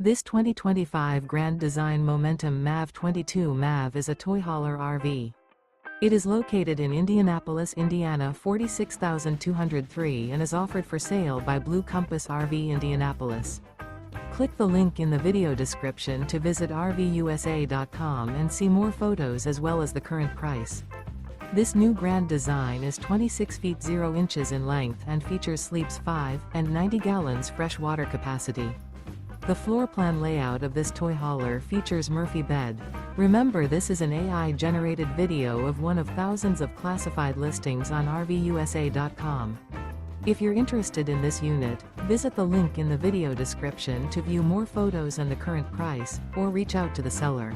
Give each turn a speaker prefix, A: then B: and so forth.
A: This 2025 Grand Design Momentum MAV 22 MAV is a toy hauler RV. It is located in Indianapolis, Indiana 46203 and is offered for sale by Blue Compass RV Indianapolis. Click the link in the video description to visit RVUSA.com and see more photos as well as the current price. This new Grand Design is 26 feet 0 inches in length and features sleeps 5 and 90 gallons fresh water capacity. The floor plan layout of this toy hauler features Murphy bed. Remember, this is an AI-generated video of one of thousands of classified listings on RVUSA.com. If you're interested in this unit, visit the link in the video description to view more photos and the current price, or reach out to the seller.